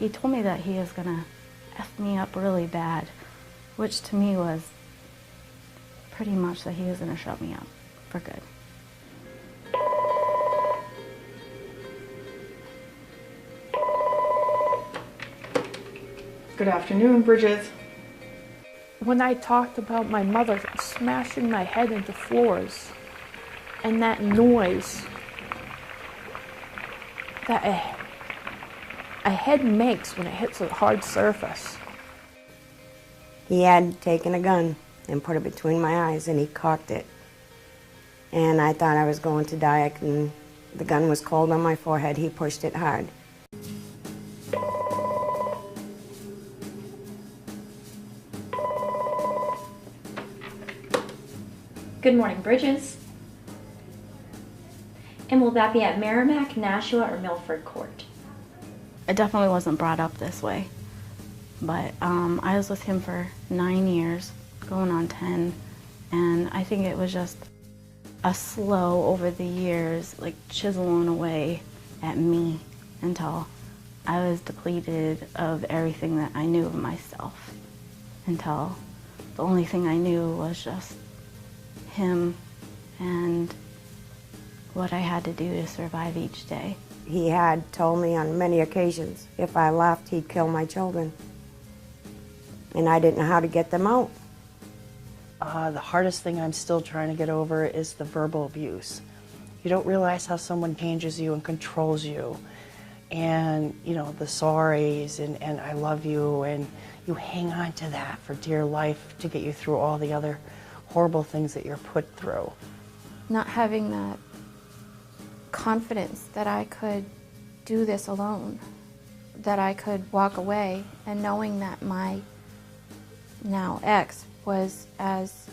he told me that he was gonna F me up really bad, which to me was pretty much that he was gonna shut me up for good. Good afternoon, Bridget. When I talked about my mother smashing my head into floors and that noise that a head makes when it hits a hard surface. He had taken a gun and put it between my eyes and he cocked it. And I thought I was going to die. The gun was cold on my forehead. He pushed it hard. Good morning, Bridges. And will that be at Merrimack, Nashua, or Milford Court? It definitely wasn't brought up this way, but I was with him for 9 years, going on 10, and I think it was just a slow over the years, like chiseling away at me until I was depleted of everything that I knew of myself, until the only thing I knew was just him and what I had to do to survive each day. He had told me on many occasions if I left, he'd kill my children. And I didn't know how to get them out. The hardest thing I'm still trying to get over is the verbal abuse. You don't realize how someone changes you and controls you. And, you know, the sorries and I love you, and you hang on to that for dear life to get you through all the other horrible things that you're put through. Not having that confidence that I could do this alone, that I could walk away, and knowing that my now ex was as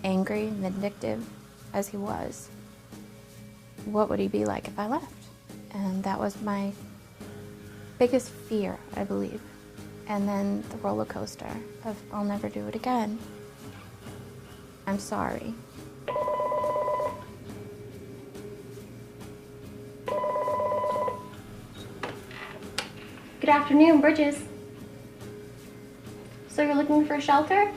angry and vindictive as he was. What would he be like if I left? And that was my biggest fear, I believe. And then the roller coaster of I'll never do it again. I'm sorry. Good afternoon, Bridges. So you're looking for shelter?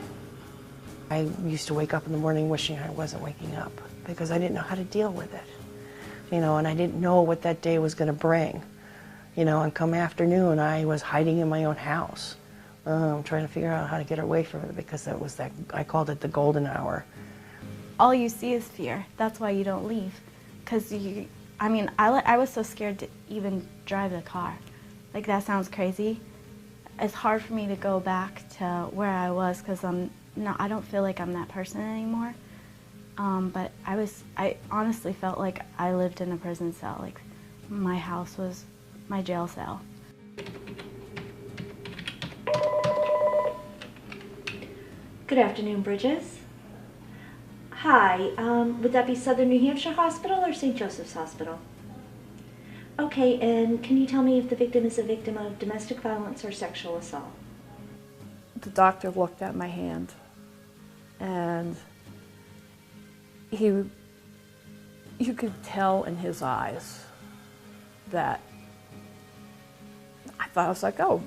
I used to wake up in the morning wishing I wasn't waking up because I didn't know how to deal with it. You know, and I didn't know what that day was going to bring. You know, and come afternoon, I was hiding in my own house, trying to figure out how to get away from it because that was that, I called it the golden hour. All you see is fear. That's why you don't leave. Because I was so scared to even drive the car. Like, that sounds crazy. It's hard for me to go back to where I was because I don't feel like I'm that person anymore. But I honestly felt like I lived in a prison cell. Like, my house was my jail cell. Good afternoon, Bridges. Hi, would that be Southern New Hampshire Hospital or St. Joseph's Hospital? Okay, and can you tell me if the victim is a victim of domestic violence or sexual assault? The doctor looked at my hand, and you could tell in his eyes that I was like, oh,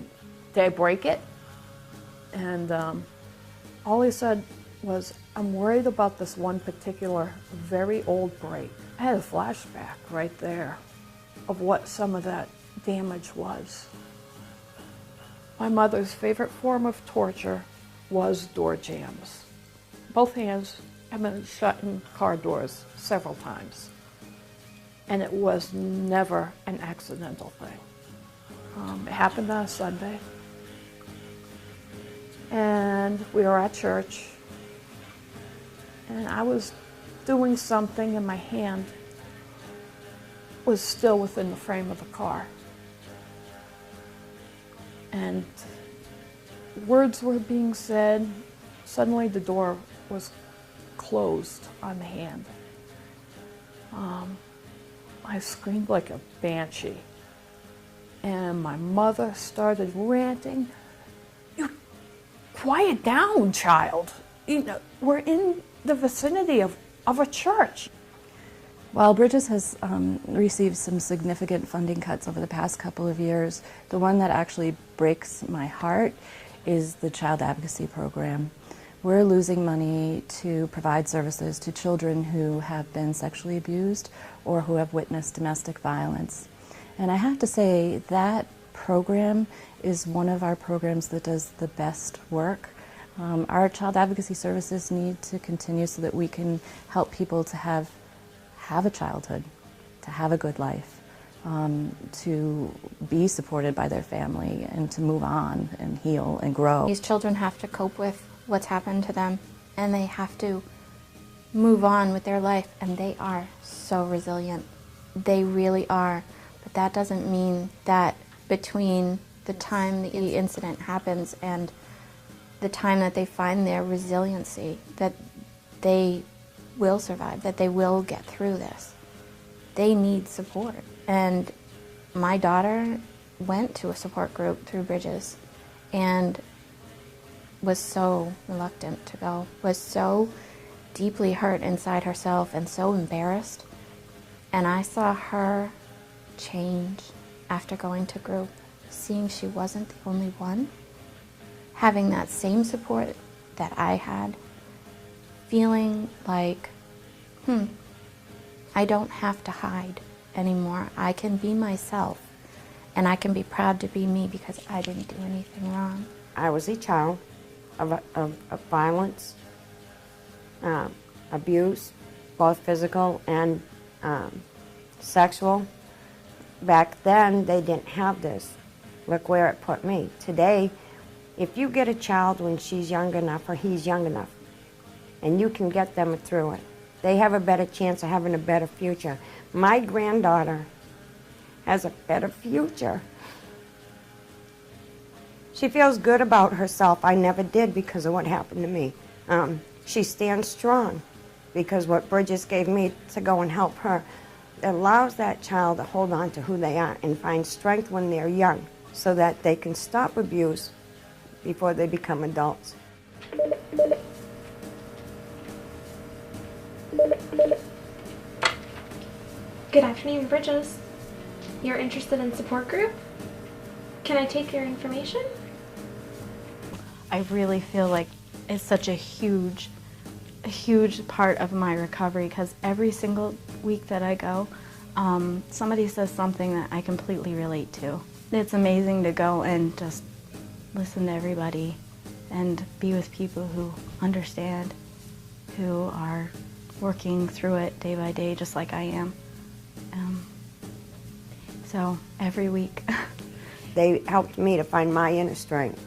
did I break it? And all he said was, I'm worried about this one particular very old break. I had a flashback right there of what some of that damage was. My mother's favorite form of torture was door jams. Both hands have been shut in car doors several times. And it was never an accidental thing. It happened on a Sunday. And we were at church. And I was doing something and my hand was still within the frame of the car. And words were being said. Suddenly the door was closed on the hand. I screamed like a banshee. And my mother started ranting. You quiet down, child. You know, we're in the vicinity of a church. While Bridges has received some significant funding cuts over the past couple of years, the one that actually breaks my heart is the child advocacy program. We're losing money to provide services to children who have been sexually abused or who have witnessed domestic violence. And I have to say that program is one of our programs that does the best work. Our child advocacy services need to continue so that we can help people to have a childhood, to have a good life, to be supported by their family and to move on and heal and grow. These children have to cope with what's happened to them, and they have to move on with their life, and they are so resilient. They really are. But that doesn't mean that between the time the incident happens and the time that they find their resiliency, that they will survive, that they will get through this. They need support. And my daughter went to a support group through Bridges and was so reluctant to go, was so deeply hurt inside herself and so embarrassed. And I saw her change after going to group, seeing she wasn't the only one, having that same support that I had, feeling like, I don't have to hide anymore. I can be myself, and I can be proud to be me because I didn't do anything wrong. I was a child of violence, abuse, both physical and sexual. Back then, they didn't have this. Look where it put me. Today, if you get a child when she's young enough or he's young enough, and you can get them through it, they have a better chance of having a better future. My granddaughter has a better future. She feels good about herself. I never did because of what happened to me. She stands strong because what Bridges gave me to go and help her allows that child to hold on to who they are and find strength when they're young so that they can stop abuse before they become adults. Good afternoon, Bridges. You're interested in support group? Can I take your information? I really feel like it's such a huge part of my recovery because every single week that I go, somebody says something that I completely relate to. It's amazing to go and just listen to everybody and be with people who understand, who are working through it day by day just like I am. So every week. They helped me to find my inner strength.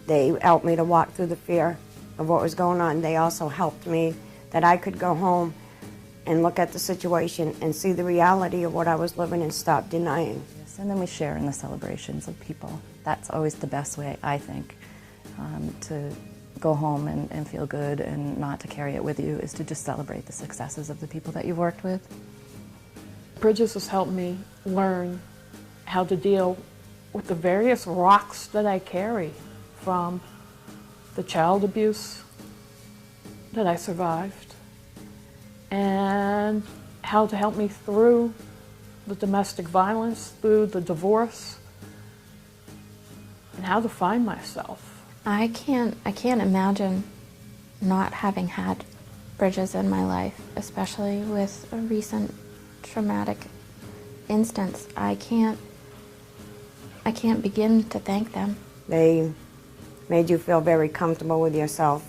They helped me to walk through the fear of what was going on. They also helped me that I could go home and look at the situation and see the reality of what I was living and stop denying. Yes, and then we share in the celebrations of people. That's always the best way, I think, to go home and feel good and not to carry it with you, is to just celebrate the successes of the people that you've worked with. Bridges has helped me learn how to deal with the various rocks that I carry, from the child abuse that I survived and how to help me through the domestic violence, through the divorce, and how to find myself. I can't imagine not having had Bridges in my life, especially with a recent traumatic instance. I can't begin to thank them. They made you feel very comfortable with yourself.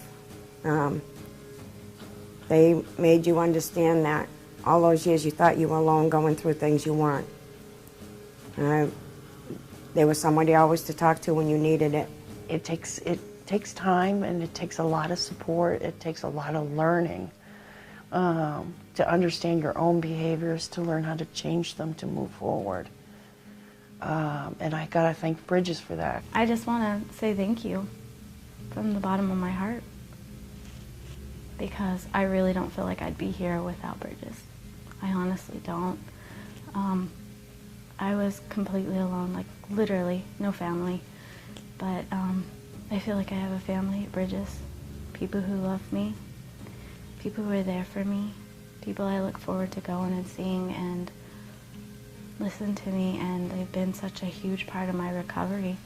They made you understand that all those years you thought you were alone going through things you weren't. There was somebody always to talk to when you needed it. It takes time, and it takes a lot of support. It takes a lot of learning to understand your own behaviors, to learn how to change them, to move forward. And I gotta thank Bridges for that. I just want to say thank you from the bottom of my heart because I really don't feel like I'd be here without Bridges. I honestly don't. I was completely alone, like literally no family. But I feel like I have a family at Bridges, people who love me, people who are there for me, people I look forward to going and seeing and listen to me, and they've been such a huge part of my recovery.